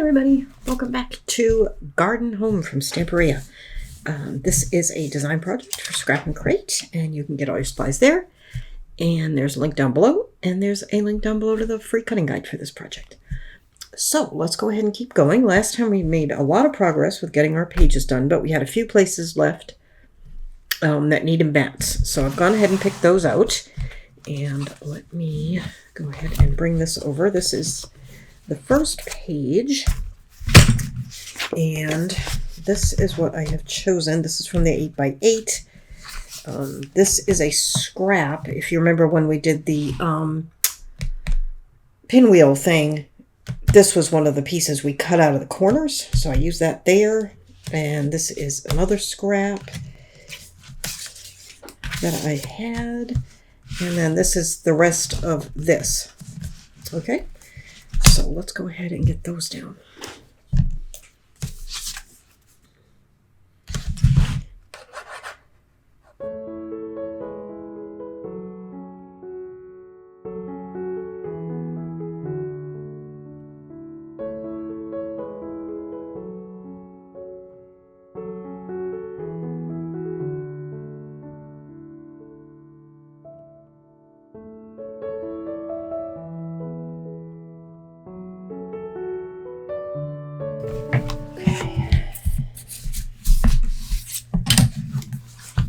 everybody, welcome back to Garden Home from Stamperia. This is a design project for Scrap and Crate, and you can get all your supplies there. And there's a link down below, and there's a link down below to the free cutting guide for this project. So let's go ahead and keep going. Last time we made a lot of progress with getting our pages done, but we had a few places left that needed mats. So I've gone ahead and picked those out. And let me go ahead and bring this over. This is the first page, and this is what I have chosen. This is from the 8x8. This is a scrap. If you remember when we did the pinwheel thing, this was one of the pieces we cut out of the corners, so I used that there. And this is another scrap that I had, and then this is the rest of this. Okay, so let's go ahead and get those down.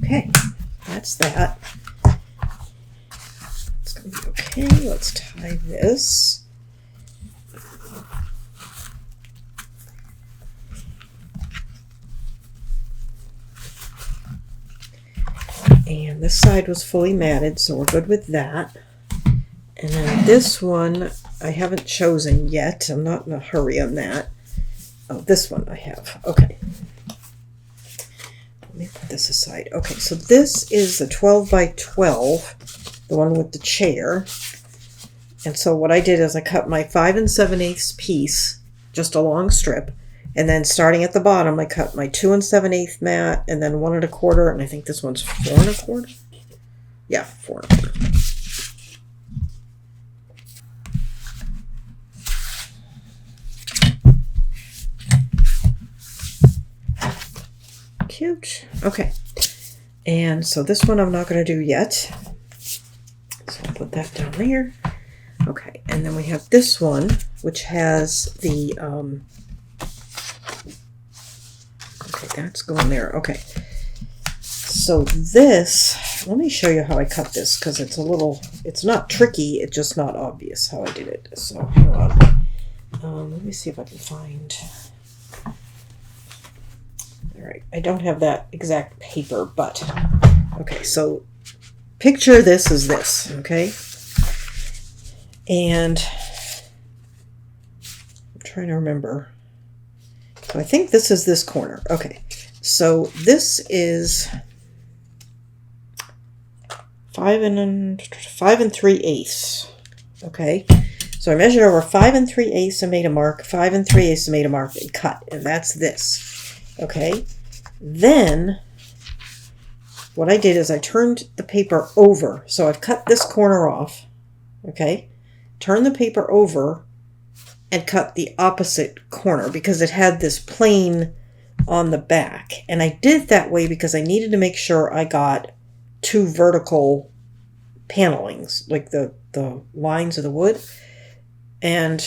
Okay, that's that. It's going to be okay. Let's tie this. And this side was fully matted, so we're good with that. And then this one I haven't chosen yet. I'm not in a hurry on that. Oh, this one I have. Okay. Let me put this aside. Okay, so this is the 12x12, the one with the chair. And so what I did is I cut my 5 7/8 piece, just a long strip, and then starting at the bottom, I cut my 2 7/8 mat, and then 1 1/4, and I think this one's 4 1/4. Yeah, 4 1/4. Cute. Okay, and so this one I'm not going to do yet, so I'll put that down there. Okay, and then we have this one, which has the okay, that's going there. Okay, so this, let me show you how I cut this, because it's a little, it's not tricky, it's just not obvious how I did it. So hang on, let me see if I can find. Alright, I don't have that exact paper, but okay, so picture this as this, okay? And I'm trying to remember. So I think this is this corner. Okay, so this is 5 3/8. Okay, so I measured over 5 3/8 and made a mark, 5 3/8 and made a mark, and cut, and that's this. Okay, then what I did is I turned the paper over. So I've cut this corner off, okay, turn the paper over and cut the opposite corner because it had this plane on the back. And I did it that way because I needed to make sure I got 2 vertical panelings, like the lines of the wood. And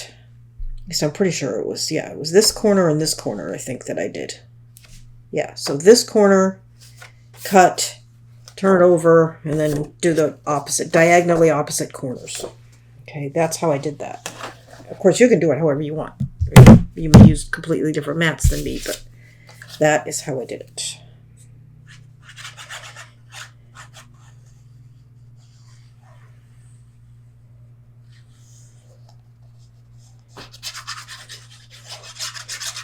so I'm pretty sure it was, yeah, it was this corner and this corner, I think, that I did. Yeah, so this corner, cut, turn it over, and then do the opposite, diagonally opposite corners. Okay, that's how I did that. Of course, you can do it however you want. You may use completely different mats than me, but that is how I did it.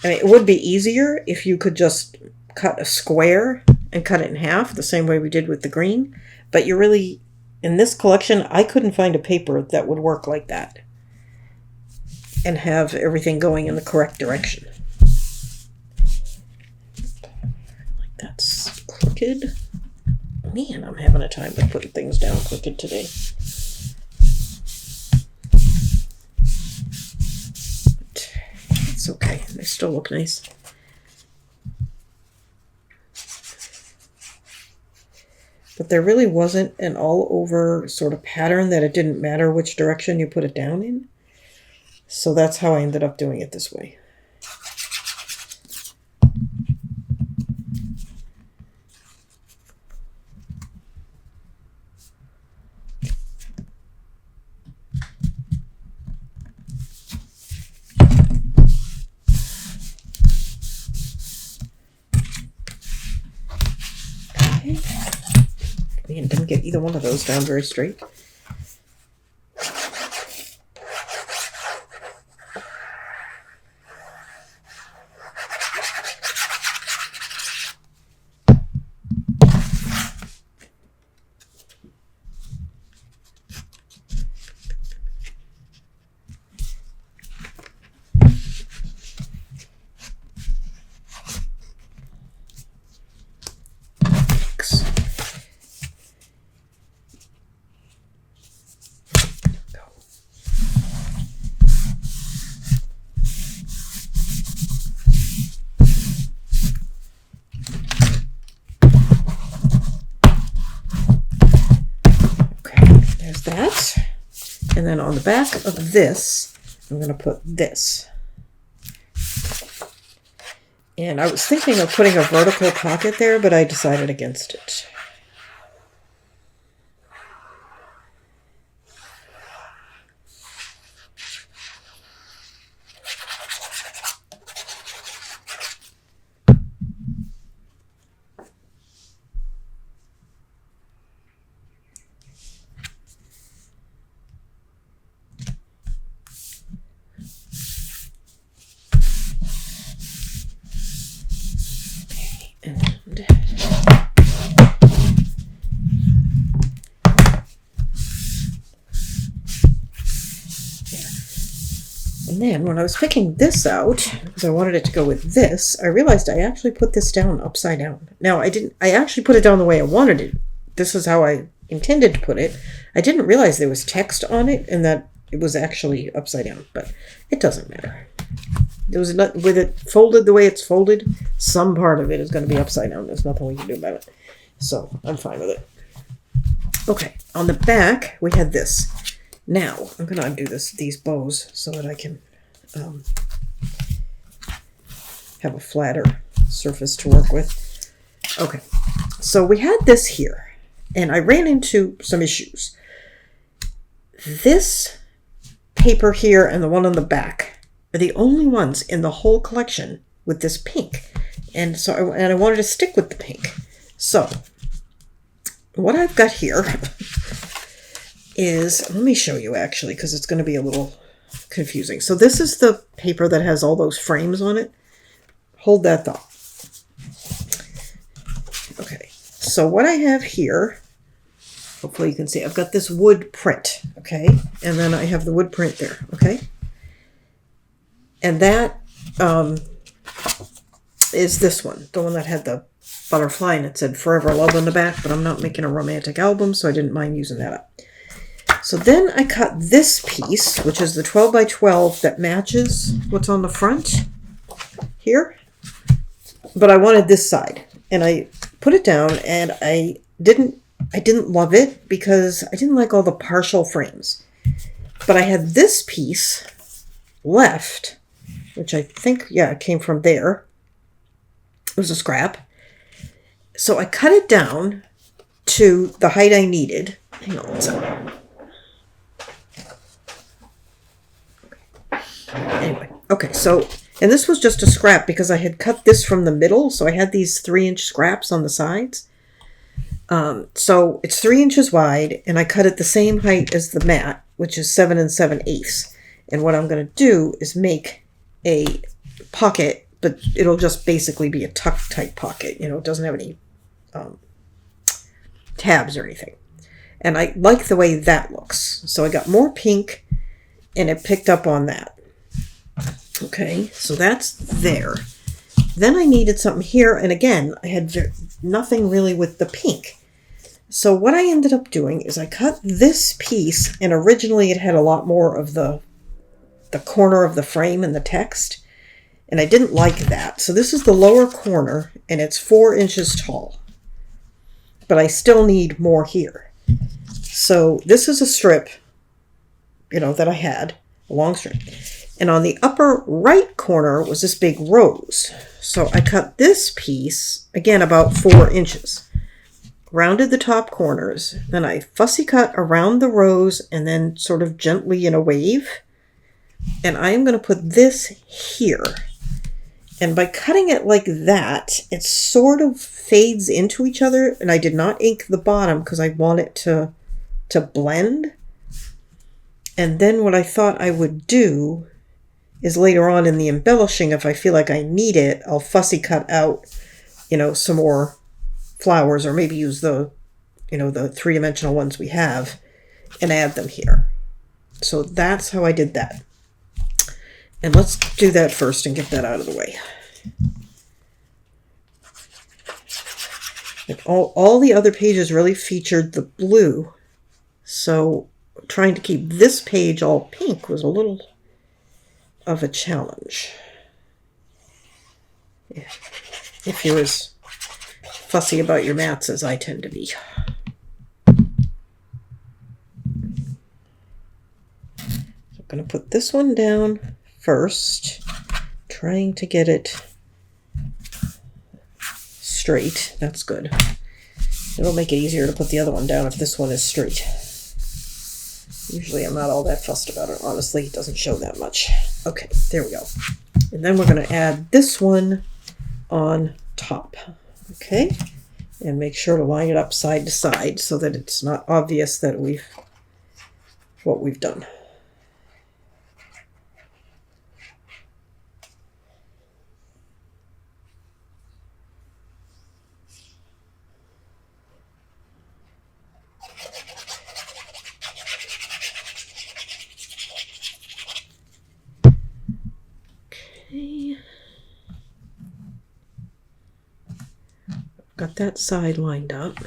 I mean, it would be easier if you could just cut a square and cut it in half, the same way we did with the green. But you really, in this collection, I couldn't find a paper that would work like that and have everything going in the correct direction. Like that's crooked. Man, I'm having a time with putting things down crooked today. It's okay. They still look nice. But there really wasn't an all-over sort of pattern that it didn't matter which direction you put it down in. So that's how I ended up doing it this way. Man, didn't get either one of those down very straight. That, and then on the back of this I'm going to put this, and I was thinking of putting a vertical pocket there, but I decided against it. And then when I was picking this out, because I wanted it to go with this, I realized I actually put this down upside down. Now, I actually put it down the way I wanted it. This is how I intended to put it. I didn't realize there was text on it and that it was actually upside down, but it doesn't matter. It was not, with it folded the way it's folded, some part of it is going to be upside down. There's nothing we can do about it. So I'm fine with it. Okay, on the back, we had this. Now, I'm going to undo these bows so that I can have a flatter surface to work with. Okay, so we had this here, and I ran into some issues. This paper here and the one on the back are the only ones in the whole collection with this pink. And so I wanted to stick with the pink. So what I've got here is, let me show you actually, because it's going to be a little confusing. So this is the paper that has all those frames on it. Hold that thought. Okay, so what I have here, hopefully you can see, I've got this wood print, okay? And then I have the wood print there, okay? And that is this one, the one that had the butterfly and it said Forever Love on the back, but I'm not making a romantic album, so I didn't mind using that up. So then I cut this piece, which is the 12 by 12 that matches what's on the front here. But I wanted this side, and I put it down, and I didn't love it because I didn't like all the partial frames. But I had this piece left, which I think, yeah, it came from there. It was a scrap. So I cut it down to the height I needed. Hang on one second. Anyway, okay, so, and this was just a scrap because I had cut this from the middle, so I had these 3-inch scraps on the sides. So it's 3 inches wide, and I cut it the same height as the mat, which is 7 7/8. And what I'm going to do is make a pocket, but it'll just basically be a tuck type pocket. You know, it doesn't have any tabs or anything. And I like the way that looks. So I got more pink, and it picked up on that. Okay, so that's there. Then I needed something here, and again, I had nothing really with the pink. So what I ended up doing is I cut this piece, and originally it had a lot more of the corner of the frame and the text. And I didn't like that. So this is the lower corner, and it's 4 inches tall. But I still need more here. So this is a strip, that I had, a long strip. And on the upper right corner was this big rose. So I cut this piece, again, about 4 inches. Rounded the top corners. Then I fussy cut around the rose and then sort of gently in a wave. And I am going to put this here. And by cutting it like that, it sort of fades into each other. And I did not ink the bottom because I want it to blend. And then what I thought I would do is later on in the embellishing, if I feel like I need it, I'll fussy cut out, some more flowers, or maybe use the 3-dimensional ones we have and add them here. So that's how I did that. And let's do that first and get that out of the way. Like all the other pages really featured the blue. So trying to keep this page all pink was a little of a challenge. If you're as fussy about your mats as I tend to be. So I'm going to put this one down first, trying to get it straight. That's good. It'll make it easier to put the other one down if this one is straight. Usually I'm not all that fussed about it, honestly. It doesn't show that much. Okay, there we go. And then we're going to add this one on top. Okay, and make sure to line it up side to side so that it's not obvious that what we've done. Got that side lined up.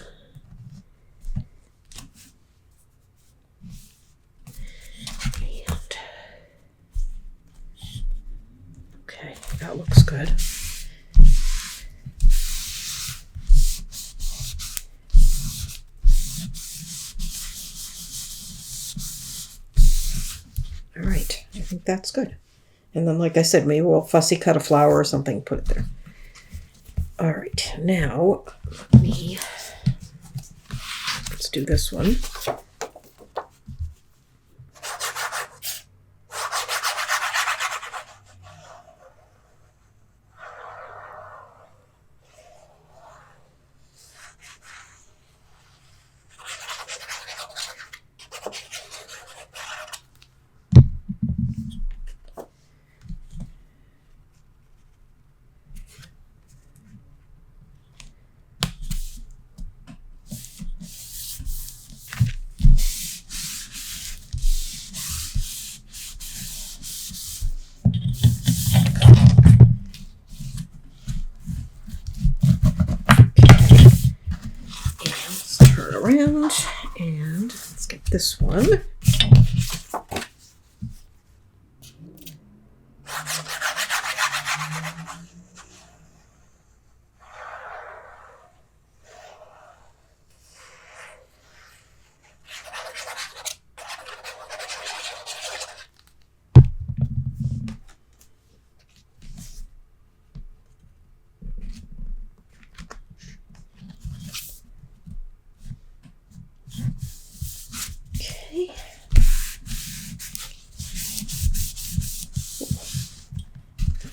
And okay, that looks good. All right, I think that's good. And then, like I said, maybe we'll fussy cut a flower or something, put it there. All right, now let's do this one. Around, and let's get this one.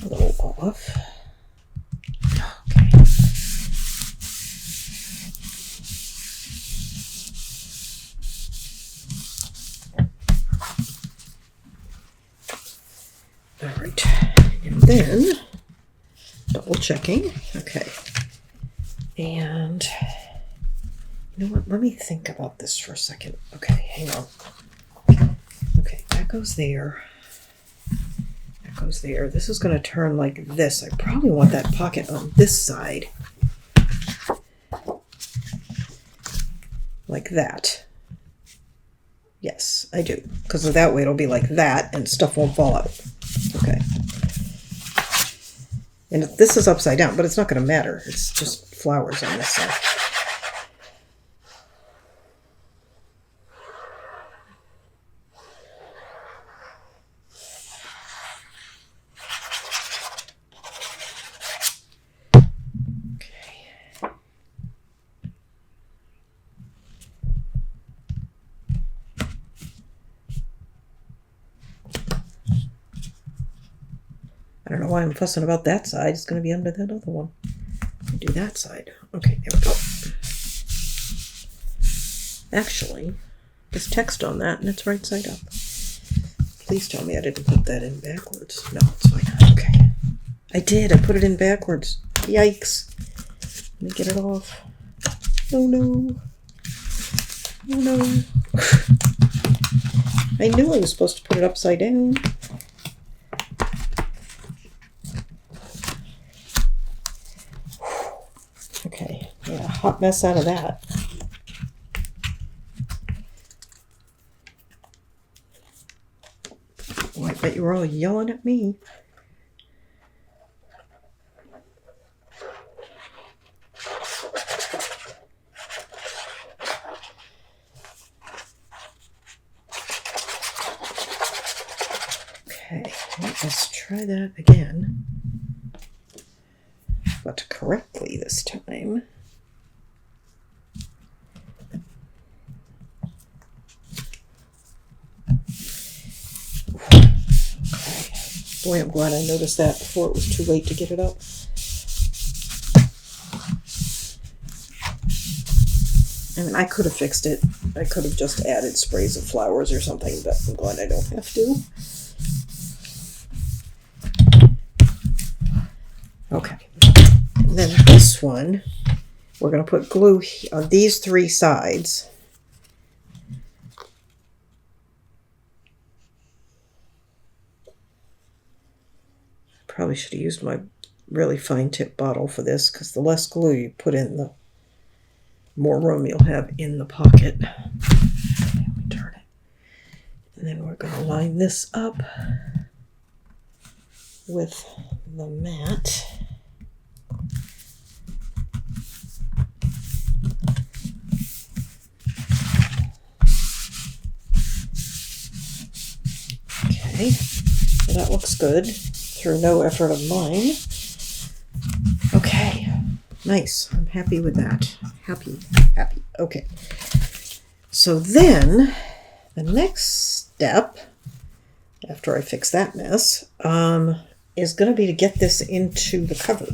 A little off. Okay. All right, and then double checking. Okay, and you know what? Let me think about this for a second. Okay, hang on. Okay, that goes there. That goes there. This is going to turn like this. I probably want that pocket on this side. Like that. Yes, I do. Because that way it'll be like that and stuff won't fall out. Okay. And this is upside down, but it's not going to matter. It's just flowers on this side. I don't know why I'm fussing about that side. It's going to be under that other one. I'll do that side. Okay, there we go. Actually, there's text on that and it's right side up. Please tell me I didn't put that in backwards. No, it's fine. Okay. I did. I put it in backwards. Yikes. Let me get it off. Oh no. Oh no. I knew I was supposed to put it upside down. Okay, yeah, hot mess out of that. Oh, I bet you were all yelling at me. Okay, let's try that again. But correctly this time. Okay. Boy, I'm glad I noticed that before it was too late to get it up. I mean, I could have fixed it. I could have just added sprays of flowers or something, but I'm glad I don't have to. Okay. And then this one, we're going to put glue on these three sides. Probably should have used my really fine tip bottle for this, because the less glue you put in, the more room you'll have in the pocket. Let me turn it. And then we're going to line this up with the mat. Okay, well, that looks good through no effort of mine. Okay, nice. I'm happy with that. Happy. Okay. So then, the next step, after I fix that mess, is going to be to get this into the cover.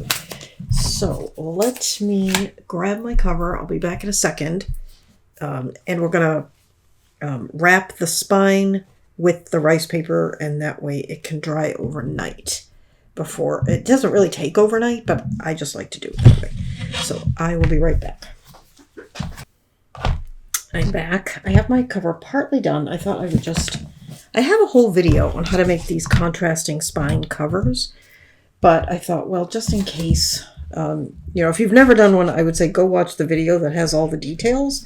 So let me grab my cover. I'll be back in a second. And we're going to wrap the spine with the rice paper, and that way it can dry overnight. Before, it doesn't really take overnight, but I just like to do it that way. So I will be right back. I'm back. I have my cover partly done. I thought I would I have a whole video on how to make these contrasting spine covers, but I thought, well, just in case, if you've never done one, I would say go watch the video that has all the details.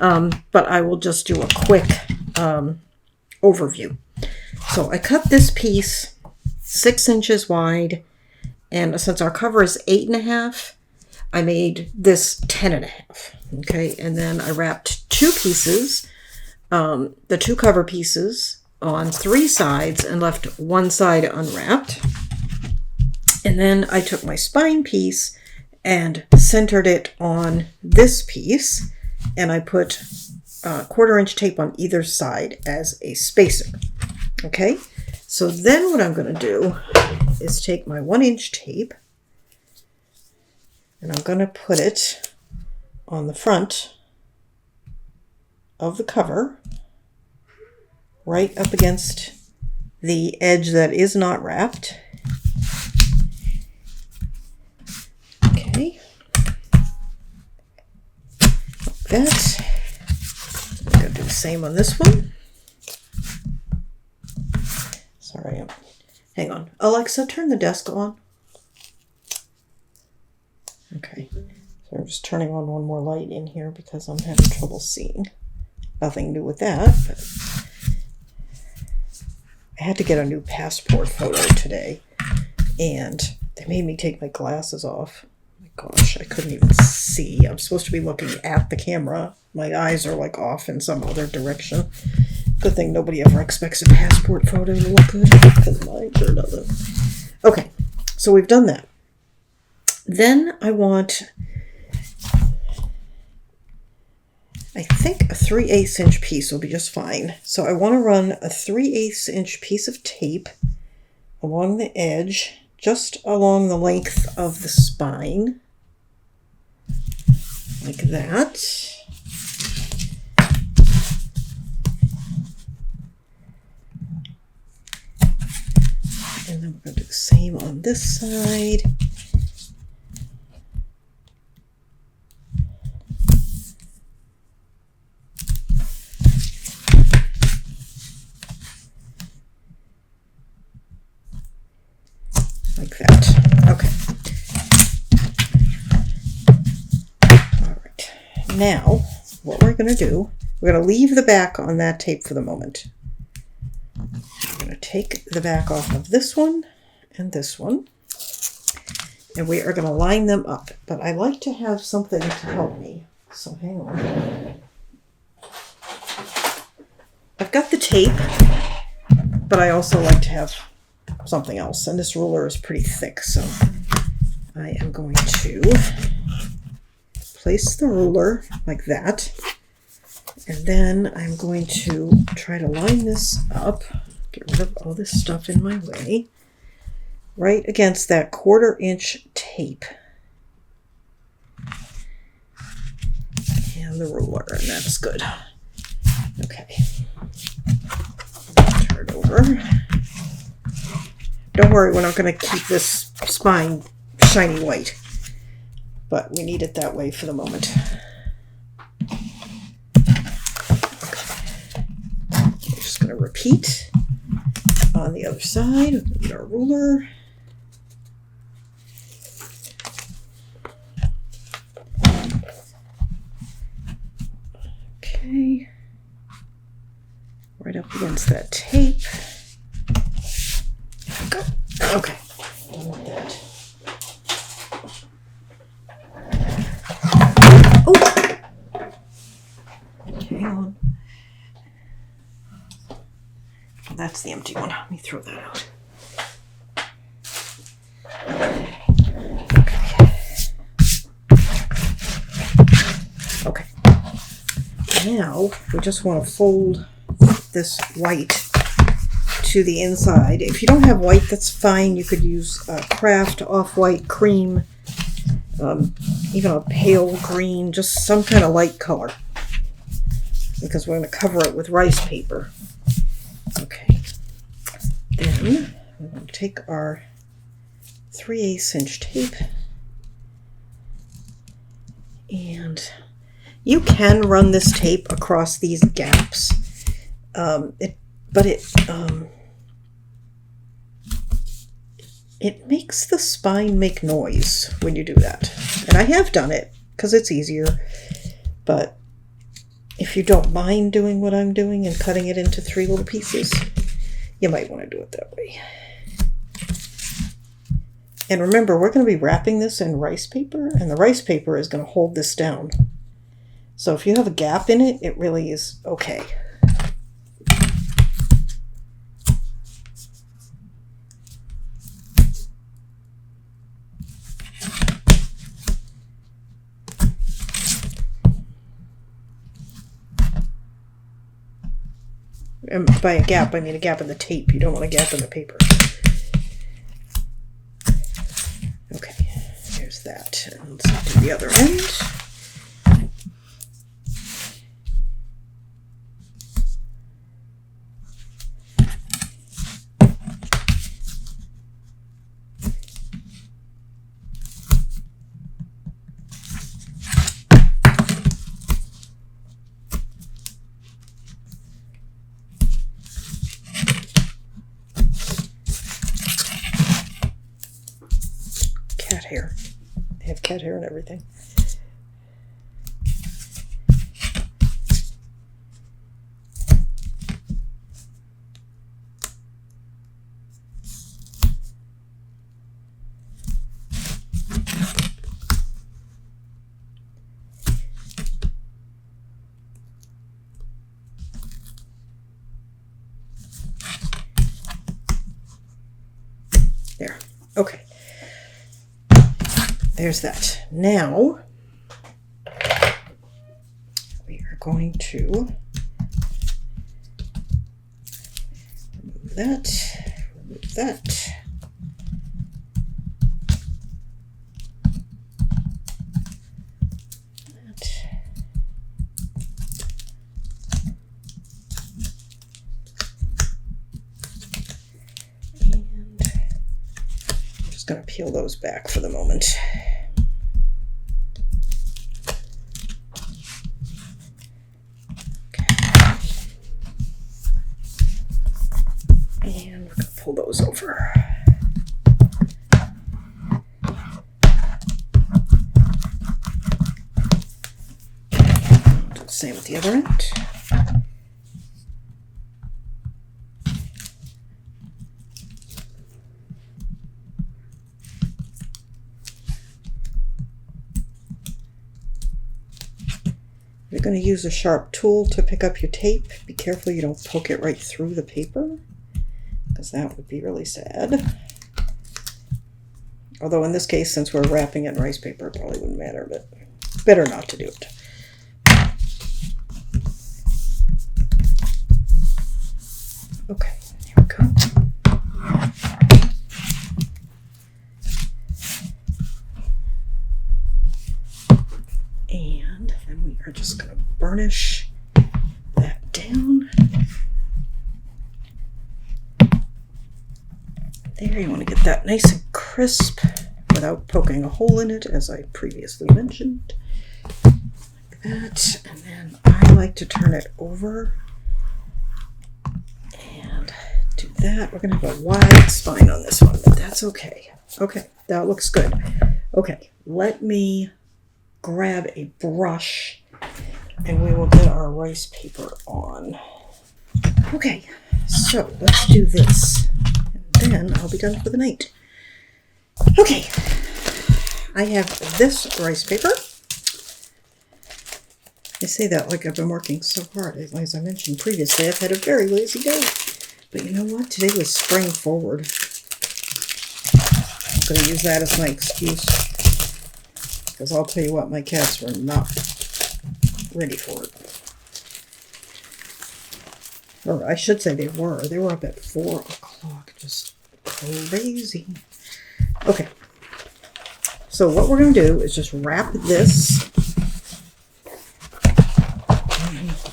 But I will just do a quick overview. So I cut this piece 6 inches wide, and since our cover is 8.5, I made this 10.5. Okay, and then I wrapped 2 pieces, the 2 cover pieces, on 3 sides and left 1 side unwrapped. And then I took my spine piece and centered it on this piece, and I put 1/4 inch tape on either side as a spacer. Okay, so then what I'm going to do is take my 1 inch tape, and I'm going to put it on the front of the cover, right up against the edge that is not wrapped. Okay, like that. I'm going to do the same on this one. Sorry, hang on. Alexa, turn the desk on. Okay, so I'm just turning on one more light in here because I'm having trouble seeing. Nothing to do with that, but I had to get a new passport photo today, and They made me take my glasses off. Oh my gosh, I couldn't even see. I'm supposed to be looking at the camera. My eyes are like off in some other direction. Good thing nobody ever expects a passport photo to look good. Because mine sure doesn't. Okay, so we've done that. Then I want, I think a 3/8 inch piece will be just fine. So I want to run a 3/8 inch piece of tape along the edge, just along the length of the spine, like that. And then we're going to do the same on this side. Like that. Okay. All right. Now, what we're going to do, we're going to leave the back on that tape for the moment. We're going to take the back off of this one and this one, and we are going to line them up. But I like to have something to help me. So hang on. I've got the tape, but I also like to have something else, and this ruler is pretty thick, so I am going to place the ruler like that, and then I'm going to try to line this up, get rid of all this stuff in my way, right against that 1/4 inch tape and the ruler, and that's good. Okay, turn it over. Don't worry, we're not going to keep this spine shiny white, but we need it that way for the moment. Okay. We're just going to repeat on the other side. We're going to get our ruler. Okay. Right up against that tape. Go. Okay. Done with that. Oh! Hang on. That's the empty one. Let me throw that out. Okay. Now we just want to fold this white to the inside. If you don't have white, that's fine. You could use craft, off-white, cream, even a pale green, just some kind of light color, because we're going to cover it with rice paper. Okay. Then we're going to take our 3/8 inch tape, and you can run this tape across these gaps. It makes the spine make noise when you do that. And I have done it because it's easier. But if you don't mind doing what I'm doing and cutting it into 3 little pieces, you might want to do it that way. And remember, we're going to be wrapping this in rice paper, and the rice paper is going to hold this down. So if you have a gap in it, it really is okay. And by a gap, I mean a gap in the tape. You don't want a gap in the paper. Okay, here's that. And let's do the other end. Cat hair. They have cat hair and everything. There. Okay. There's that. Now, we are going to remove that. Going to peel those back for the moment. Okay. And we're going to pull those over. Do the same with the other end. You're going to use a sharp tool to pick up your tape. Be careful you don't poke it right through the paper, because that would be really sad. Although in this case, since we're wrapping it in rice paper, it probably wouldn't matter, but better not to do it. Okay, here we go. And then we are just going to burnish that down. There, you want to get that nice and crisp without poking a hole in it, as I previously mentioned. Like that. And then I like to turn it over and do that. We're going to have a wide spine on this one, but that's okay. Okay, that looks good. Okay, let me grab a brush and we will get our rice paper on. Okay, so let's do this. And then I'll be done for the night. Okay, I have this rice paper. I say that like I've been working so hard. As I mentioned previously, I've had a very lazy day. But you know what? Today was spring forward. I'm going to use that as my excuse. Because I'll tell you what, my cats were not ready for it. Or I should say they were. They were up at 4 o'clock. Just crazy. Okay. So what we're going to do is just wrap this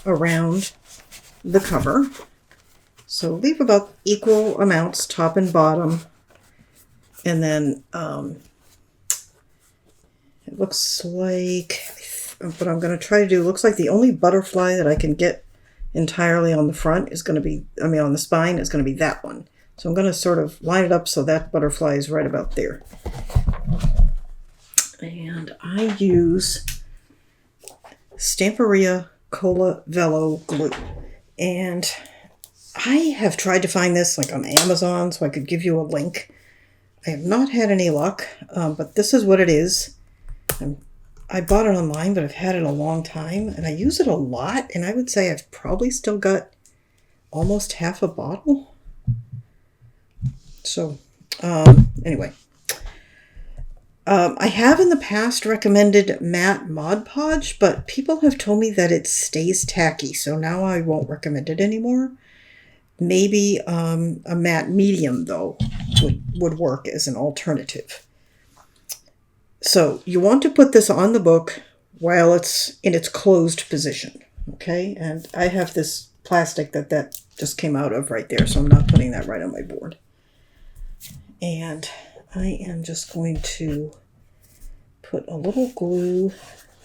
around the cover. So leave about equal amounts, top and bottom. And then it looks like, what I'm going to try to do, looks like the only butterfly that I can get entirely on the front is going to be, on the spine is going to be that one. So I'm going to sort of line it up so that butterfly is right about there. And I use Stamperia Cola Velo glue. And I have tried to find this like on Amazon so I could give you a link. I have not had any luck, but this is what it is. I bought it online, but I've had it a long time, and I use it a lot, and I would say I've probably still got almost half a bottle. So, anyway. I have in the past recommended matte Mod Podge, but people have told me that it stays tacky, so now I won't recommend it anymore. Maybe a matte medium, though, would work as an alternative. So you want to put this on the book while it's in its closed position, okay? And I have this plastic that just came out of right there, so I'm not putting that right on my board. And I am just going to put a little glue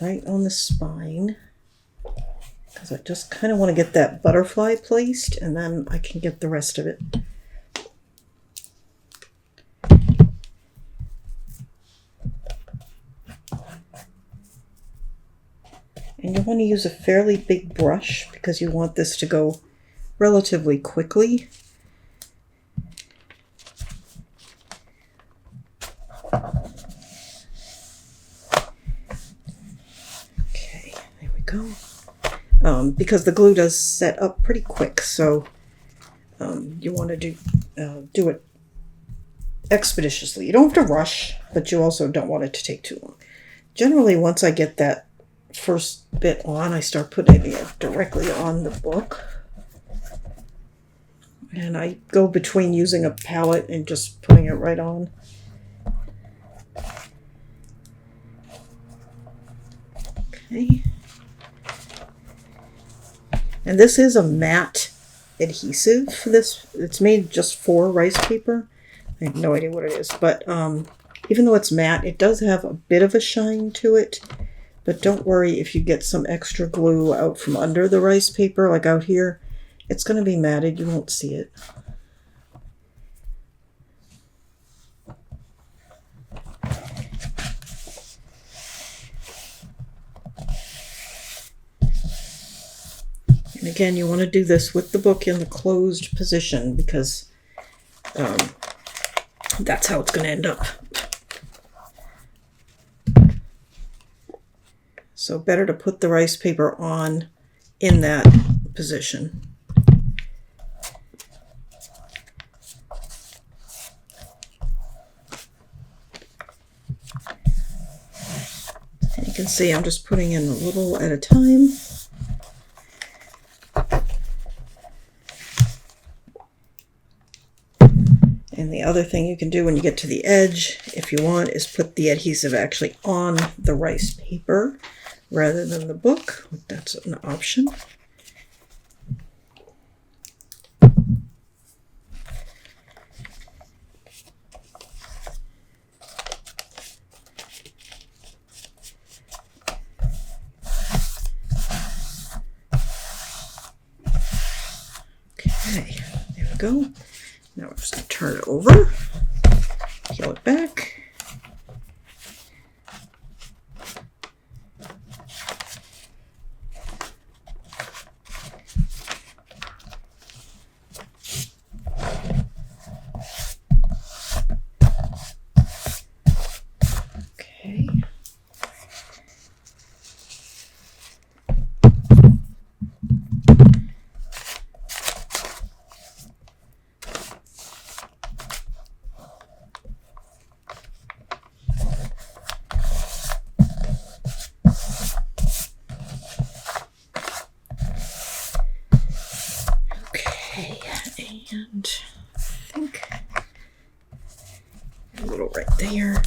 right on the spine because I just kind of want to get that butterfly placed, and then I can get the rest of it. And you want to use a fairly big brush because you want this to go relatively quickly. Okay, there we go. Because the glue does set up pretty quick, so you want to do it expeditiously. You don't have to rush, but you also don't want it to take too long. Generally, once I get that first bit on, I start putting it directly on the book. And I go between using a palette and just putting it right on. Okay. And this is a matte adhesive for this. It's made just for rice paper. I have no idea what it is, but even though it's matte, it does have a bit of a shine to it. But don't worry if you get some extra glue out from under the rice paper, like out here. It's going to be matted. You won't see it. And again, you want to do this with the book in the closed position because that's how it's going to end up. So better to put the rice paper on in that position. And you can see I'm just putting in a little at a time. And the other thing you can do when you get to the edge, if you want, is put the adhesive actually on the rice paper rather than the book. That's an option. Okay, there we go. Now we're just going to turn it over, peel it back. Okay. And I think a little right there.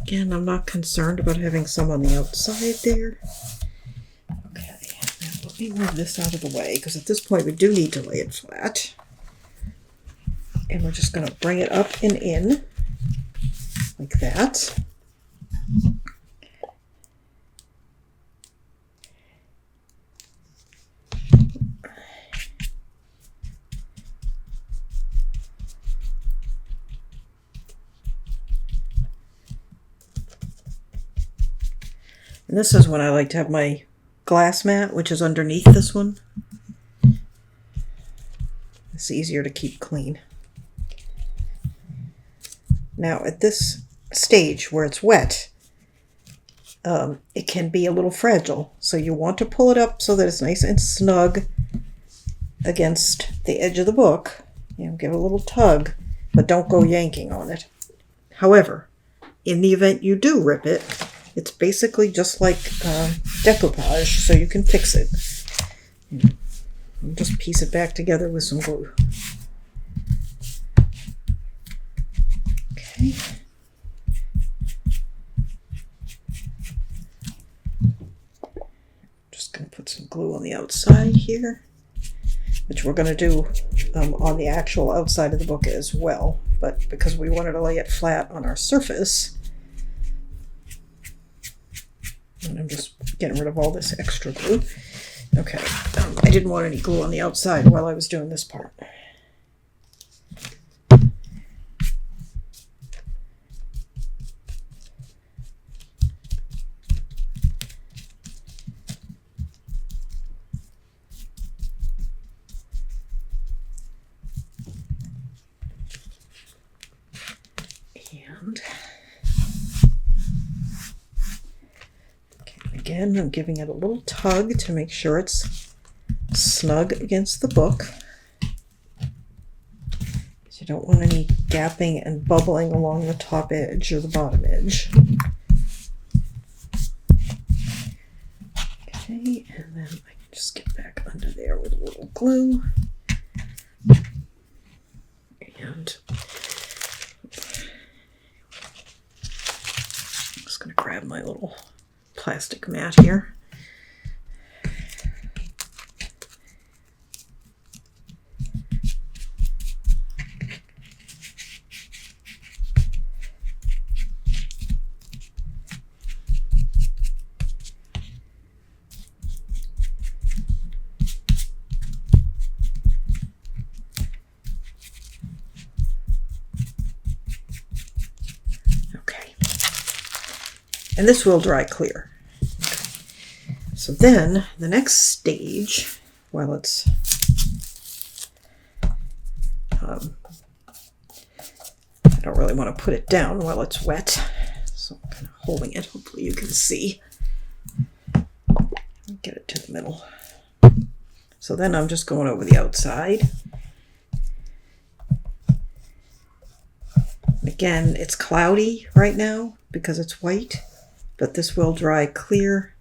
Again, I'm not concerned about having some on the outside there. Okay, now let me move this out of the way because at this point we do need to lay it flat. And we're just going to bring it up and in like that. And this is when I like to have my glass mat, which is underneath this one. It's easier to keep clean. Now at this stage where it's wet, it can be a little fragile. So you want to pull it up so that it's nice and snug against the edge of the book. You know, give it a little tug, but don't go yanking on it. However, in the event you do rip it, it's basically just like decoupage, so you can fix it. And just piece it back together with some glue. Okay. Just going to put some glue on the outside here, which we're going to do on the actual outside of the book as well. But because we wanted to lay it flat on our surface, and I'm just getting rid of all this extra glue. Okay, I didn't want any glue on the outside while I was doing this part. And again, I'm giving it a little tug to make sure it's snug against the book. So you don't want any gapping and bubbling along the top edge or the bottom edge. Okay, and then I can just get back under there with a little glue. And I'm just going to grab my little plastic mat here. And this will dry clear. So then the next stage, while it's I don't really want to put it down while it's wet, so I'm kind of holding it. Hopefully you can see. Get it to the middle. So then I'm just going over the outside. Again, it's cloudy right now because it's white. But this will dry clear,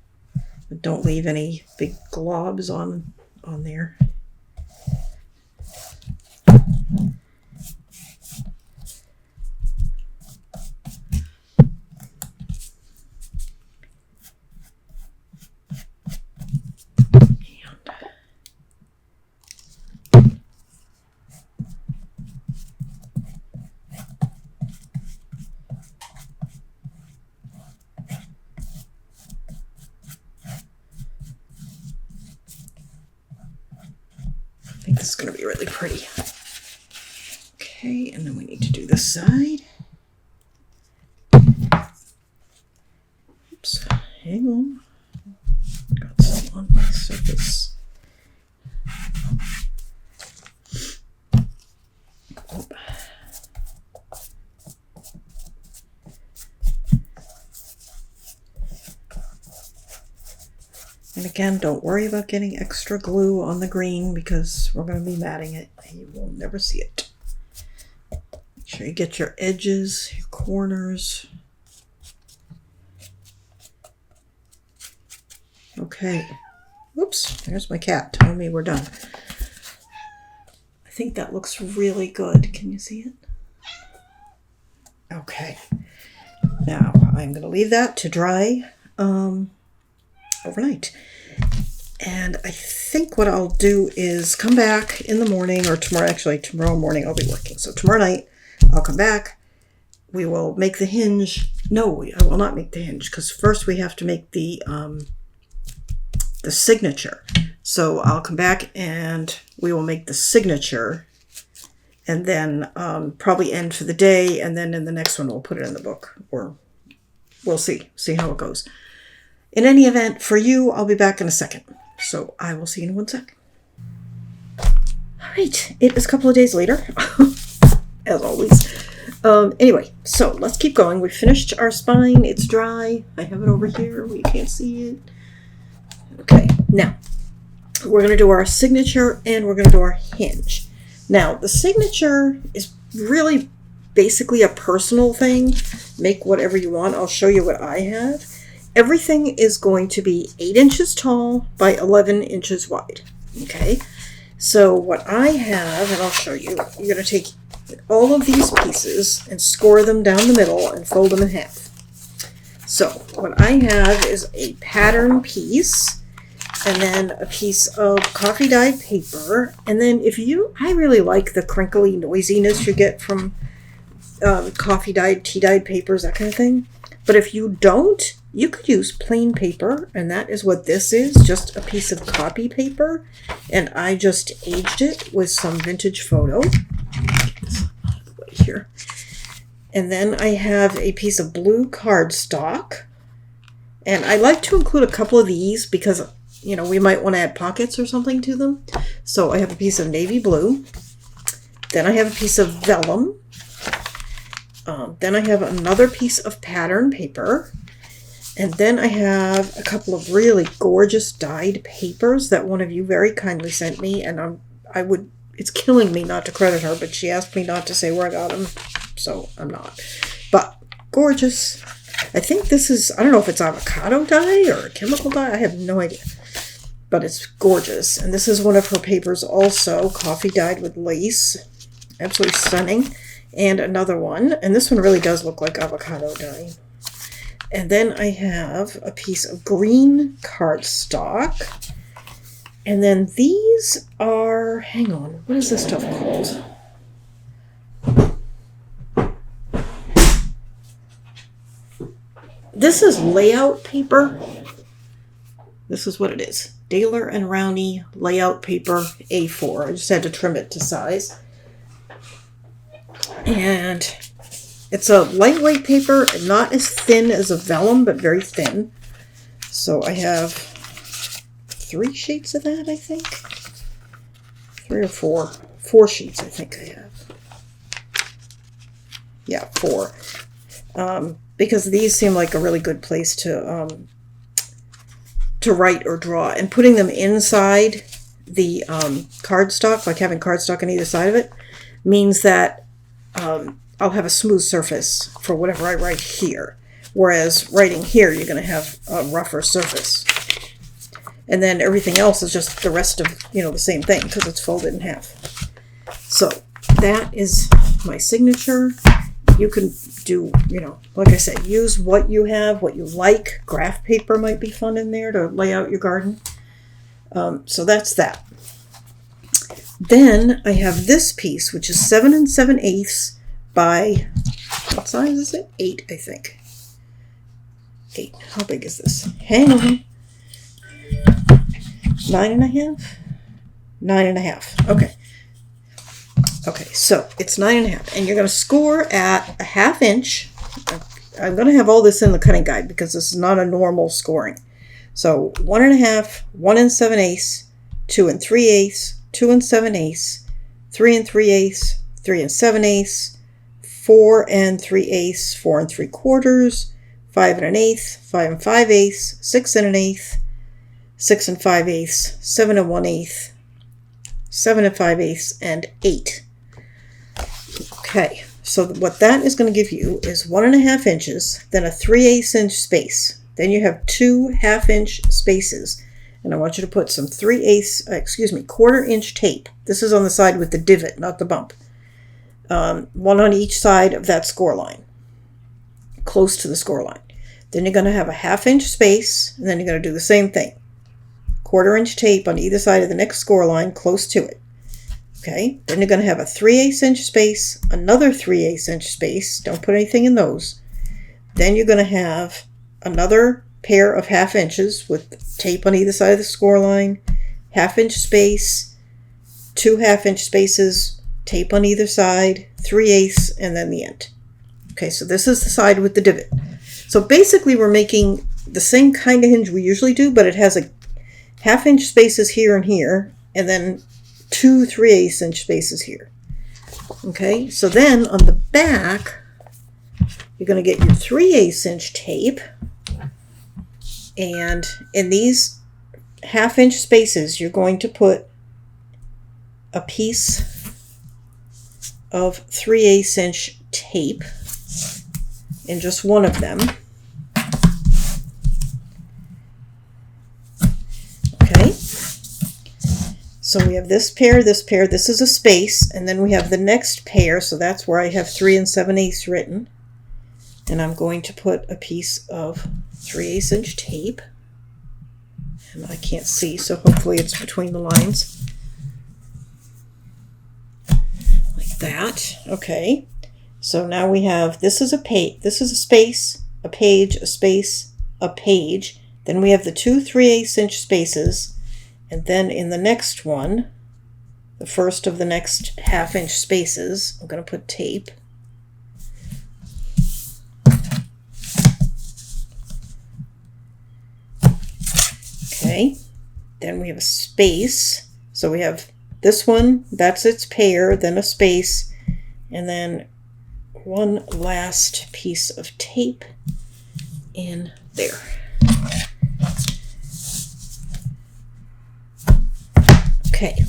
but don't leave any big globs on there. I think this is going to be really pretty. Okay, and then we need to do this side. Oops, hang on. Got some on my surface. Oop. And again, don't worry about getting extra glue on the green because we're going to be matting it and you will never see it. Make sure you get your edges, your corners. Okay. Oops, there's my cat telling me we're done. I think that looks really good. Can you see it? Okay. Now I'm going to leave that to dry overnight. And I think what I'll do is come back in the morning or tomorrow. Actually, tomorrow morning I'll be working. So tomorrow night I'll come back. We will make the hinge. No, I will not make the hinge because first we have to make the signature. So I'll come back and we will make the signature and then probably end for the day. And then in the next one, we'll put it in the book or we'll see how it goes. In any event, for you, I'll be back in a second. So I will see you in 1 sec. All right, it is a couple of days later, as always. Anyway, so let's keep going. We finished our spine. It's dry. I have it over here where you can't see it. Okay, now we're going to do our signature and we're going to do our hinge. Now, the signature is really basically a personal thing. Make whatever you want. I'll show you what I have. Everything is going to be 8 inches tall by 11 inches wide. Okay, so what I have, and I'll show you, you're going to take all of these pieces and score them down the middle and fold them in half. So what I have is a pattern piece and then a piece of coffee dyed paper. And then I really like the crinkly noisiness you get from coffee dyed, tea dyed papers, that kind of thing. But if you don't, you could use plain paper, and that is what this is, just a piece of copy paper. And I just aged it with some vintage photo. Get this out of the way here. And then I have a piece of blue cardstock. And I like to include a couple of these because, we might want to add pockets or something to them. So I have a piece of navy blue. Then I have a piece of vellum. Then I have another piece of pattern paper. And then I have a couple of really gorgeous dyed papers that one of you very kindly sent me. And I would it's killing me not to credit her, but she asked me not to say where I got them, so I'm not. But gorgeous. I think this is, I don't know if it's avocado dye or a chemical dye. I have no idea. But it's gorgeous. And this is one of her papers also, coffee dyed with lace. Absolutely stunning. And another one. And this one really does look like avocado dye. And then I have a piece of green cardstock. And then these are, hang on, what is this stuff called? This is layout paper. This is what it is. Daler and Rowney layout paper A4. I just had to trim it to size. And it's a lightweight paper, not as thin as a vellum, but very thin. So I have 3 sheets of that, I think. 3 or 4. 4 sheets, I think I have. Yeah, 4. Because these seem like a really good place to write or draw. And putting them inside the cardstock, like having cardstock on either side of it, means that I'll have a smooth surface for whatever I write here. Whereas writing here, you're going to have a rougher surface. And then everything else is just the rest of, the same thing because it's folded in half. So that is my signature. You can do, like I said, use what you have, what you like. Graph paper might be fun in there to lay out your garden. So that's that. Then I have this piece, which is 7 7/8 by, what size is it? 8, I think. 8. How big is this? Hang on. 9.5? 9.5. Okay. Okay, so it's 9.5. And you're going to score at a 1/2 inch. I'm going to have all this in the cutting guide because this is not a normal scoring. So 1.5, 1 7/8, 2 3/8, 2 7/8, 3 3/8, 3 7/8, 4 3/8, 4 3/4, 5 1/8, 5 5/8, 6 1/8, 6 5/8, 7 1/8, 7 5/8, and 8. Okay, so what that is going to give you is 1.5 inches, then a 3/8 inch space. Then you have 2 1/2 inch spaces. And I want you to put some 1/4 inch tape. This is on the side with the divot, not the bump. One on each side of that score line, close to the score line. Then you're going to have a 1/2 inch space, and then you're going to do the same thing. 1/4 inch tape on either side of the next score line, close to it. Okay, then you're going to have a 3/8 inch space, another 3/8 inch space. Don't put anything in those. Then you're going to have another pair of 1/2 inches with tape on either side of the score line, 1/2 inch space, 2 1/2 inch spaces, tape on either side, 3/8, and then the end. Okay, so this is the side with the divot. So basically we're making the same kind of hinge we usually do, but it has a 1/2 inch spaces here and here, and then 2 3/8 inch spaces here. Okay, so then on the back, you're going to get your 3/8 inch tape, and in these 1/2 inch spaces, you're going to put a piece of 3/8 inch tape in just one of them. Okay. So we have this pair, this is a space, and then we have the next pair, so that's where I have 3 7/8 written. And I'm going to put a piece of 3/8 inch tape. And I can't see, so hopefully it's between the lines. Like that. Okay. So now we have, this is a page, this is a space, a page, a space, a page. Then we have the 2 3/8 inch spaces. And then in the next one, the first of the next 1/2 inch spaces, I'm going to put tape. Okay, then we have a space. So we have this one, that's its pair, then a space, and then one last piece of tape in there. Okay.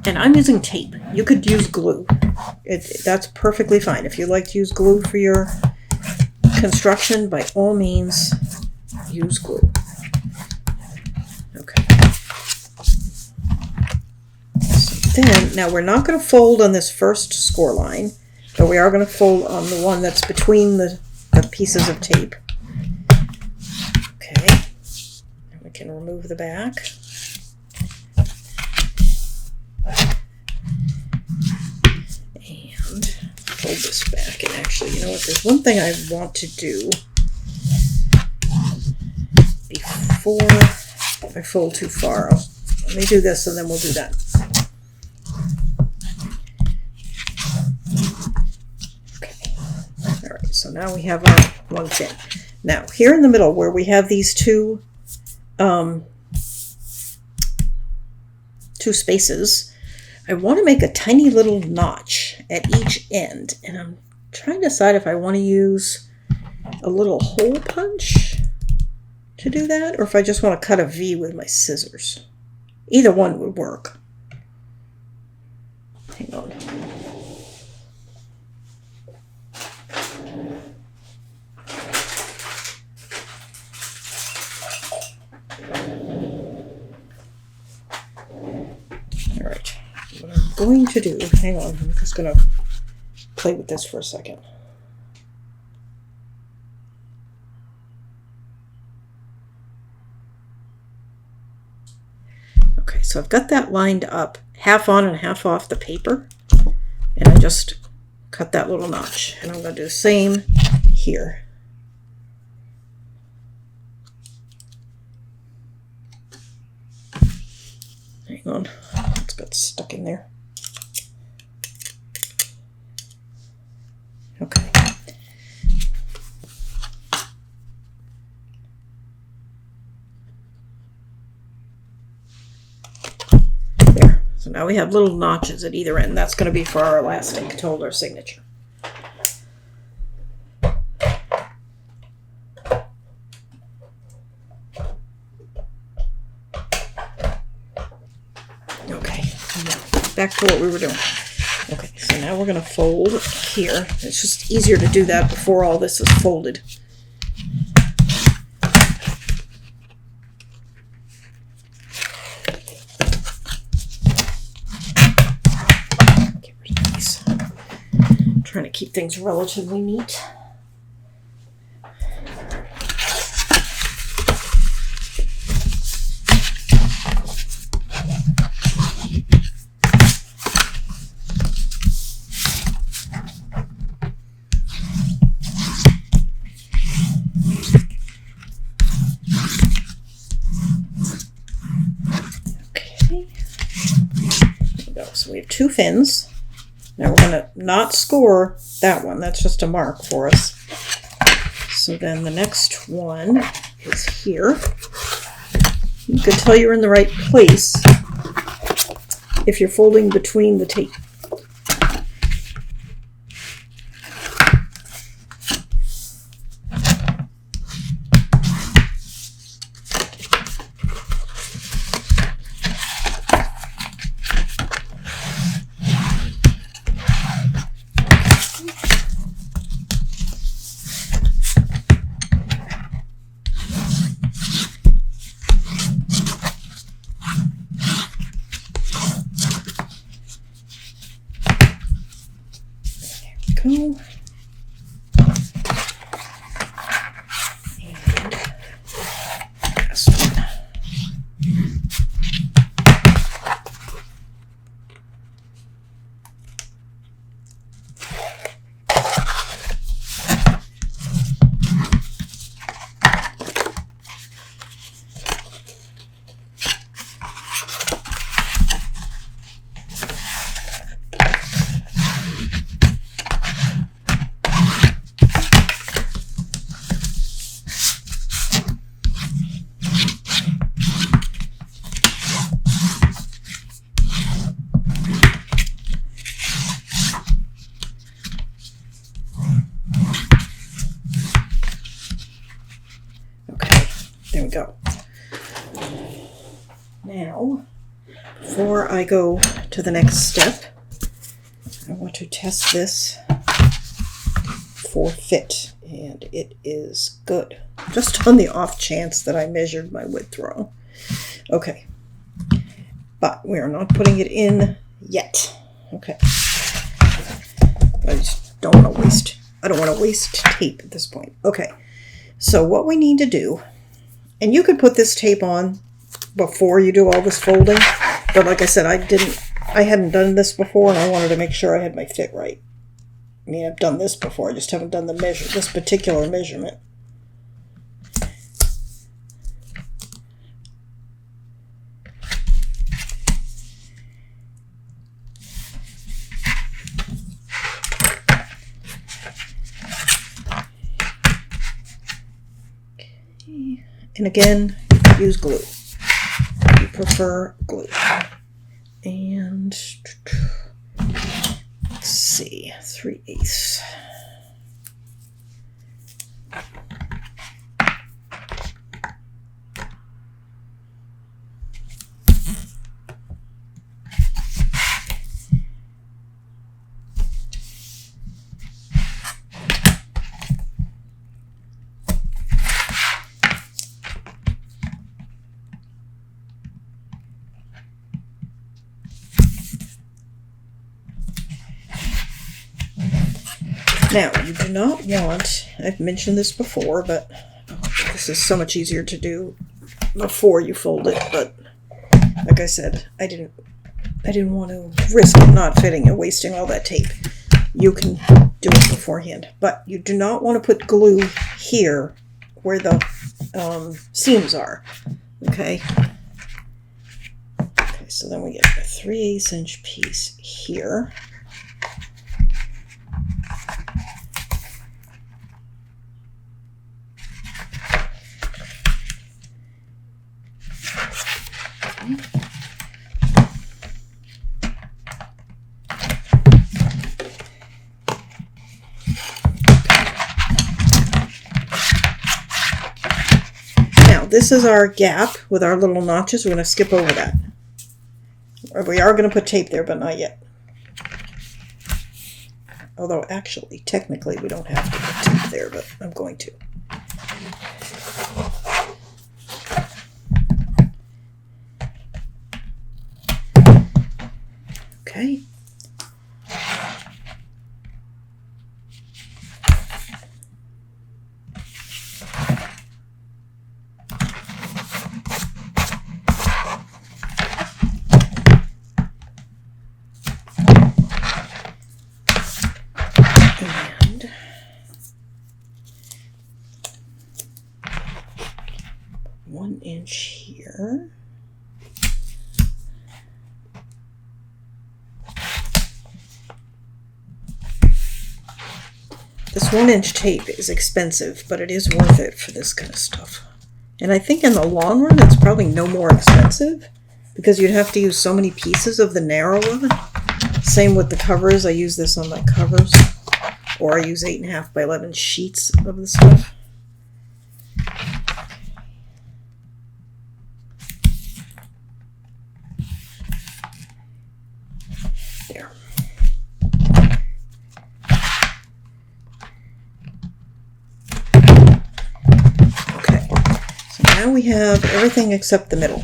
And I'm using tape. You could use glue. That's perfectly fine. If you like to use glue for your construction, by all means, use glue. Okay. So then, now we're not going to fold on this first score line, but we are going to fold on the one that's between the pieces of tape. Okay. And we can remove the back. And fold this back. And actually, you know what? There's one thing I want to do before I fold too far. Let me do this and then we'll do that. Okay. All right. So now we have our one pin. Now here in the middle where we have these two spaces, I want to make a tiny little notch at each end, and I'm trying to decide if I want to use a little hole punch to do that, or if I just want to cut a V with my scissors. Either one would work. Hang on. All right. What I'm going to do, hang on, I'm just going to play with this for a second. Okay, so I've got that lined up half on and half off the paper, and I just cut that little notch, and I'm going to do the same here. Hang on, it's got stuck in there. Okay. There. So now we have little notches at either end. That's going to be for our elastic to hold our signature. Okay. Now, back to what we were doing. Okay, so now we're going to fold here. It's just easier to do that before all this is folded. Get rid of these. I'm trying to keep things relatively neat. So we have two fins. Now we're going to not score that one. That's just a mark for us. So then the next one is here. You can tell you're in the right place if you're folding between the tape. Go. And last one. There we go. Now, before I go to the next step. I want to test this for fit, and it is good. Just on the off chance that I measured my width wrong. Okay, but we are not putting it in yet. Okay, I just don't want to waste. I don't want to waste tape at this point. Okay, so what we need to do, and you could put this tape on before you do all this folding, but like I said, I hadn't done this before, and I wanted to make sure I had my fit right. I mean, I've done this before, I just haven't done this particular measurement. Okay. And again, use glue. You prefer glue. And let's see, 3/8. Now, you do not want, I've mentioned this before, but this is so much easier to do before you fold it, but like I said, I didn't want to risk it not fitting and wasting all that tape. You can do it beforehand, but you do not want to put glue here where the seams are, okay? Okay, so then we get a 3/8 inch piece here. This is our gap with our little notches. We're going to skip over that. We are going to put tape there, but not yet. Although, actually, technically, we don't have to put tape there, but I'm going to. Okay. And 1 inch here. This 1 inch tape is expensive, but it is worth it for this kind of stuff. And I think in the long run, it's probably no more expensive because you'd have to use so many pieces of the narrow one. Same with the covers. I use this on my covers, or I use 8.5 by 11 sheets of the stuff. There. Okay, so now we have everything except the middle.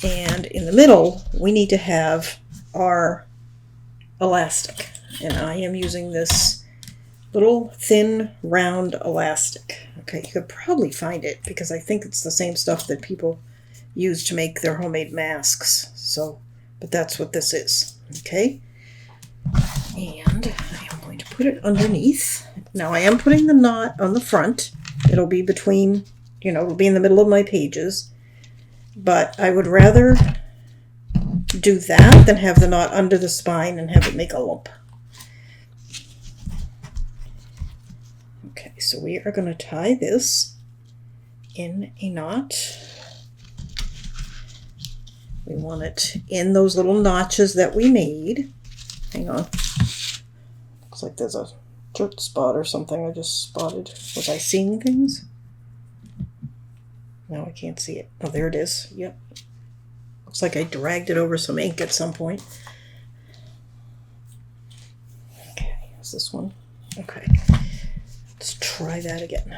And in the middle, we need to have our elastic. And I am using this little thin round elastic. Okay, you could probably find it because I think it's the same stuff that people use to make their homemade masks. So, but that's what this is. Okay, and I am going to put it underneath. Now I am putting the knot on the front. It'll be between, it'll be in the middle of my pages. But I would rather do that than have the knot under the spine and have it make a lump. Okay, so we are going to tie this in a knot. We want it in those little notches that we made. Hang on. Looks like there's a dirt spot or something I just spotted. Was I seeing things? No, I can't see it. Oh, there it is. Yep. Looks like I dragged it over some ink at some point. Okay, is this one? Okay, let's try that again.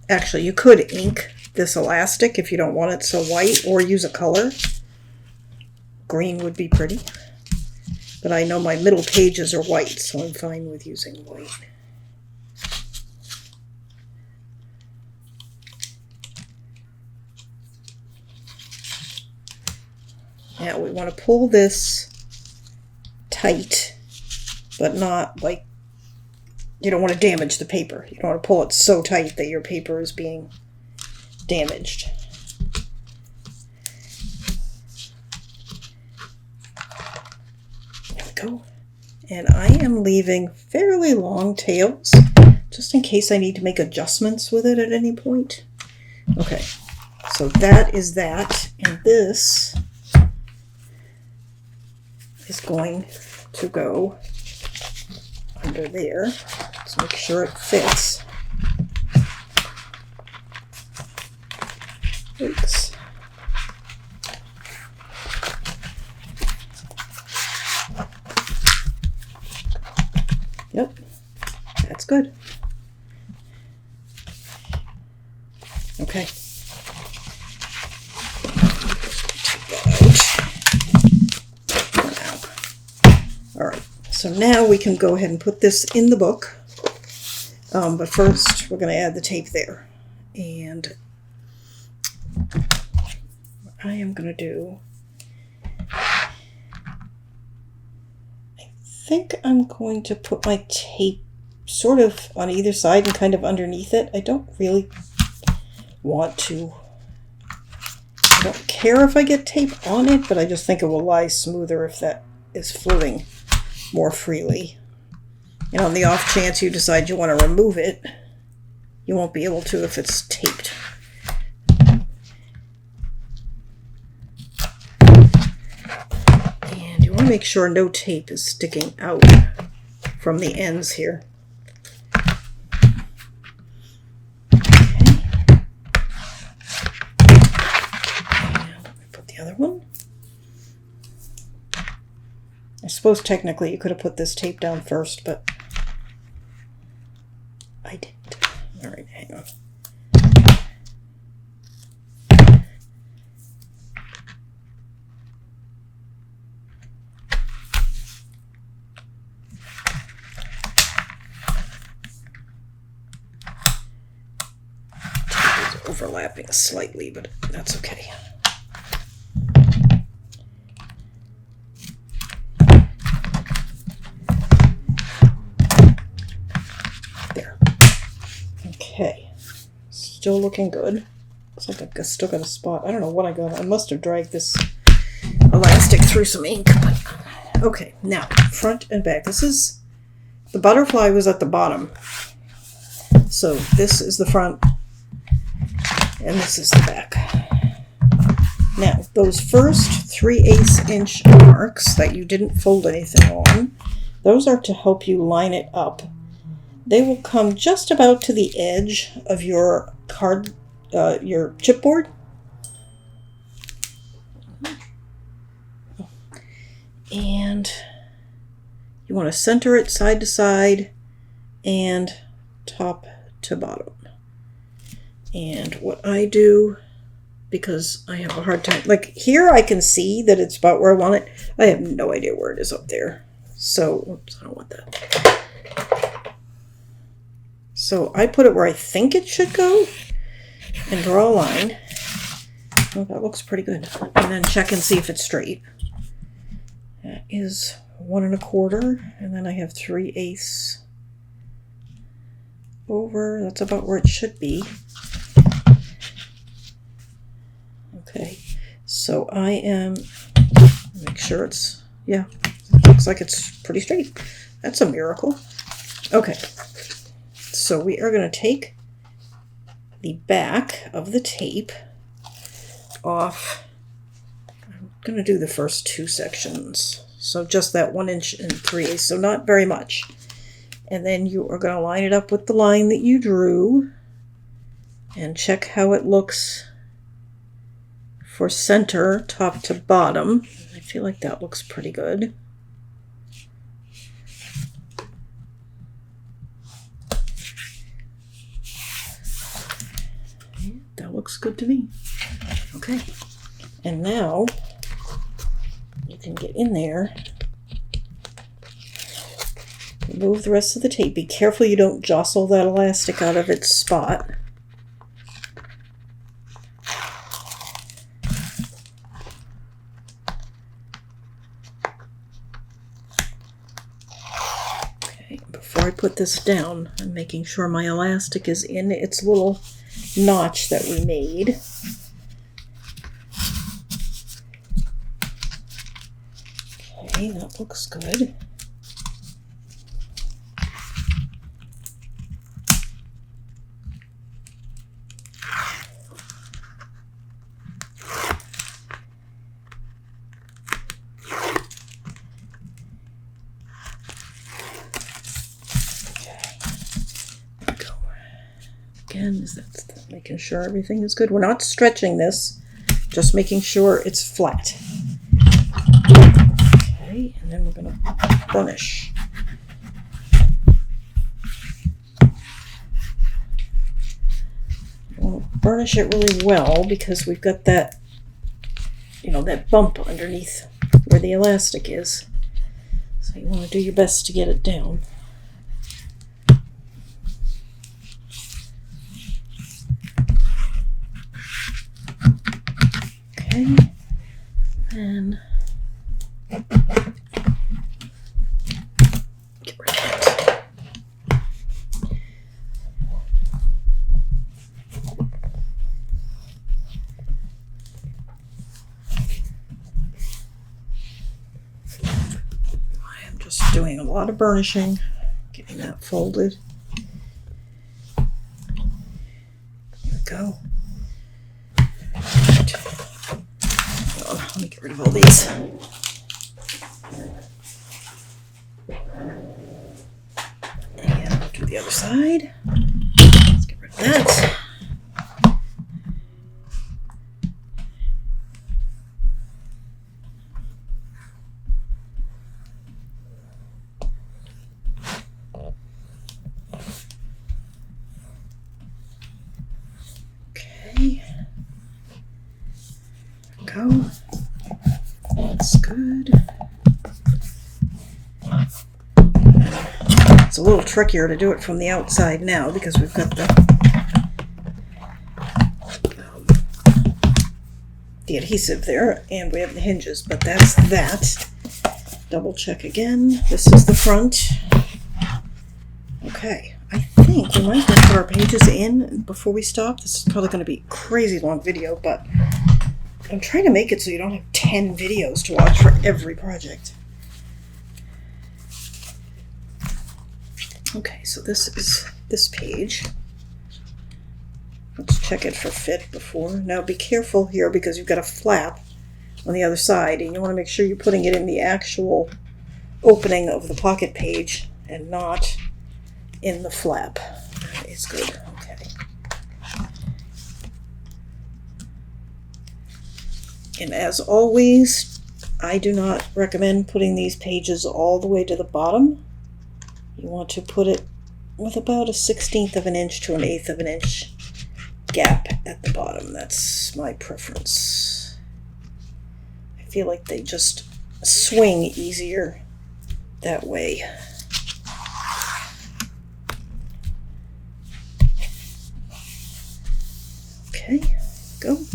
Actually, you could ink this elastic if you don't want it so white, or use a color. Green would be pretty. But I know my middle pages are white, so I'm fine with using white. Now we want to pull this tight, but not like, you don't want to damage the paper. You don't want to pull it so tight that your paper is being damaged. There we go. And I am leaving fairly long tails, just in case I need to make adjustments with it at any point. Okay, so that is that, and this is going to go under there. Let's make sure it fits. Oops. Yep, that's good. Okay. Alright, so now we can go ahead and put this in the book. But first, we're going to add the tape there. And what I am going to do, I think I'm going to put my tape sort of on either side and kind of underneath it. I don't really want to. I don't care if I get tape on it, but I just think it will lie smoother if that is floating more freely. And on the off chance you decide you want to remove it, you won't be able to if it's taped. And you want to make sure no tape is sticking out from the ends here. One. I suppose technically you could have put this tape down first, but I didn't. All right, hang on. Tape is overlapping slightly, but that's okay. Okay, still looking good. Looks like I've still got a spot. I don't know what I got. I must have dragged this elastic through some ink. But okay, now front and back. This is, the butterfly was at the bottom. So this is the front and this is the back. Now, those first 3/8 inch marks that you didn't fold anything on, those are to help you line it up. They will come just about to the edge of your card, your chipboard. And you want to center it side to side and top to bottom. And what I do, because I have a hard time, like here I can see that it's about where I want it. I have no idea where it is up there. So, oops, I don't want that. So I put it where I think it should go and draw a line. Oh, that looks pretty good. And then check and see if it's straight. That is 1 1/4, and then I have 3/8 over. That's about where it should be. Okay, so I am, make sure it's, yeah, it looks like it's pretty straight. That's a miracle. Okay. So we are going to take the back of the tape off. I'm going to do the first 2 sections. So just that 1 inch and 3/8, so not very much. And then you are going to line it up with the line that you drew and check how it looks for center, top to bottom. I feel like that looks pretty good. That looks good to me. Okay. And now you can get in there, remove the rest of the tape. Be careful you don't jostle that elastic out of its spot. Okay, before I put this down, I'm making sure my elastic is in its little notch that we made. Okay, that looks good. Again, is that making sure everything is good. We're not stretching this, just making sure it's flat. Okay, and then we're going to burnish. We want to burnish it really well because we've got that, that bump underneath where the elastic is. So you want to do your best to get it down. Okay, and get rid of that. I am just doing a lot of burnishing, getting that folded. There we go. Let me get rid of all these. And do the other side. Let's get rid of that. Okay. Go. That's good. It's a little trickier to do it from the outside now because we've got the adhesive there and we have the hinges, but that's that. Double check again. This is the front. Okay, I think we might have to put our pages in before we stop. This is probably going to be a crazy long video, but I'm trying to make it so you don't have 10 videos to watch for every project. Okay, so this is this page. Let's check it for fit before. Now be careful here because you've got a flap on the other side and you want to make sure you're putting it in the actual opening of the pocket page and not in the flap. That is good. Okay. And as always, I do not recommend putting these pages all the way to the bottom. You want to put it with about a 1/16 of an inch to an 1/8 of an inch gap at the bottom. That's my preference. I feel like they just swing easier that way. Okay, go.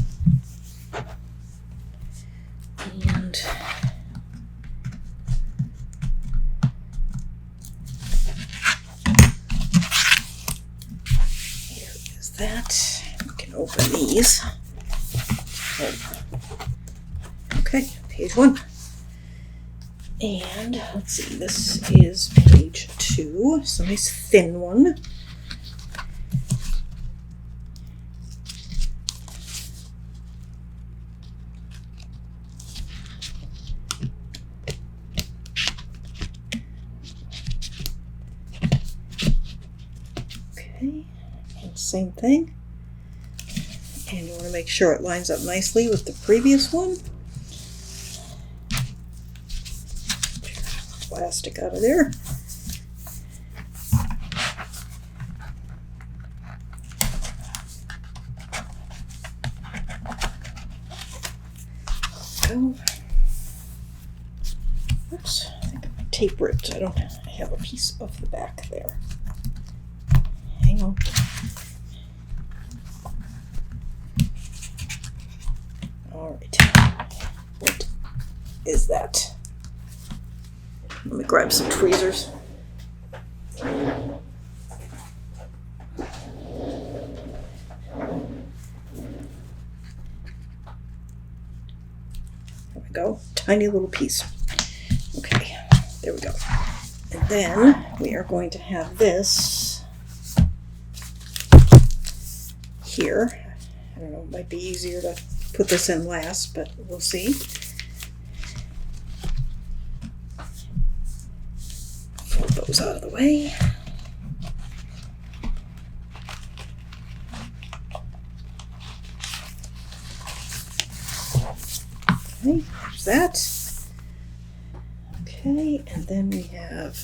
And here is that. We can open these. Okay, page 1. And let's see, this is page 2. It's a nice thin one. Okay, and same thing. And you want to make sure it lines up nicely with the previous one. Plastic out of there. Go. Oops, I think I tape ripped. I have a piece of the back there. Hang on. All right. What is that? Let me grab some tweezers. There we go. Tiny little piece. Okay, there we go. And then we are going to have this here. I don't know, it might be easier to put this in last, but we'll see. Fold those out of the way. Okay, there's that. Okay, and then we have,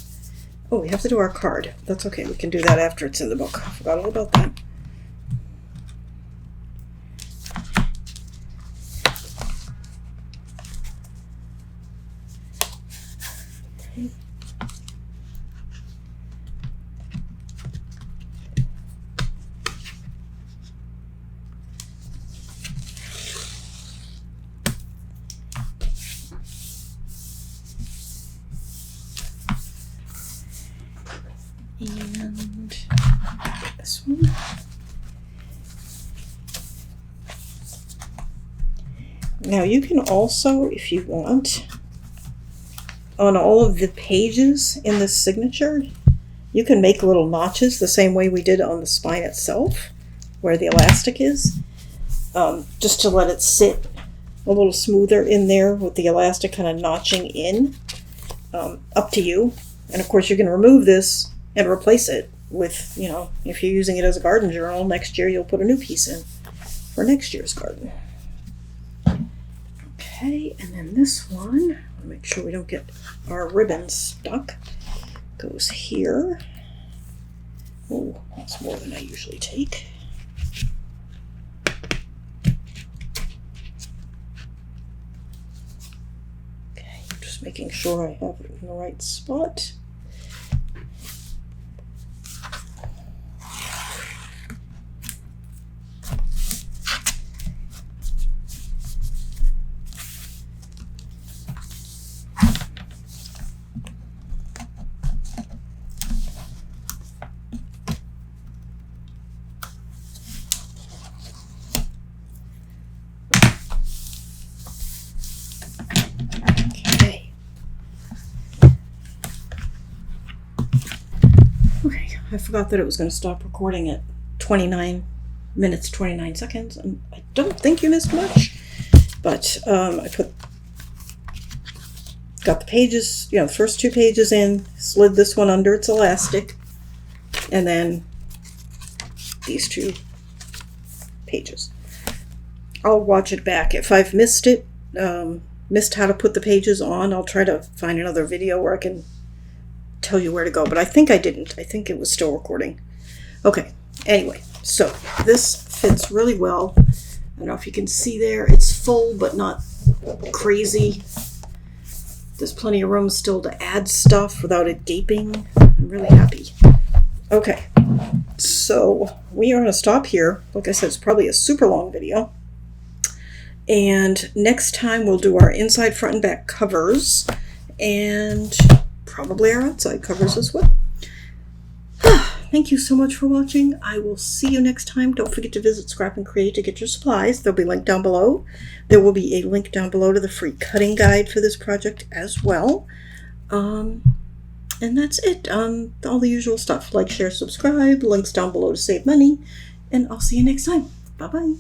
oh, we have to do our card. That's okay, we can do that after it's in the book. I forgot all about that. Okay. And this one. Now you can also, if you want, on all of the pages in this signature, you can make little notches the same way we did on the spine itself, where the elastic is, just to let it sit a little smoother in there with the elastic kind of notching in. Up to you. And of course you can remove this and replace it with, you know, if you're using it as a garden journal, next year you'll put a new piece in for next year's garden. Okay, and then this one, I'll make sure we don't get our ribbon stuck, goes here. Oh, that's more than I usually take. Okay, just making sure I have it in the right spot. Okay, I forgot that it was going to stop recording at 29 minutes, 29 seconds, and I don't think you missed much, but I got the pages, you know, the first two pages in, slid this one under its elastic, and then these two pages. I'll watch it back. If I've missed it, missed how to put the pages on, I'll try to find another video where I can tell you where to go, but I think I didn't. I think it was still recording. Okay, anyway, so this fits really well. I don't know if you can see there. It's full, but not crazy. There's plenty of room still to add stuff without it gaping. I'm really happy. Okay, so we are going to stop here. Like I said, it's probably a super long video. And next time we'll do our inside, front, and back covers, and probably our outside covers as well. Thank you so much for watching. I will see you next time. Don't forget to visit Scrap and Create to get your supplies. They'll be linked down below. There will be a link down below to the free cutting guide for this project as well. And that's it. All the usual stuff. Like, share, subscribe. Links down below to save money. And I'll see you next time. Bye-bye.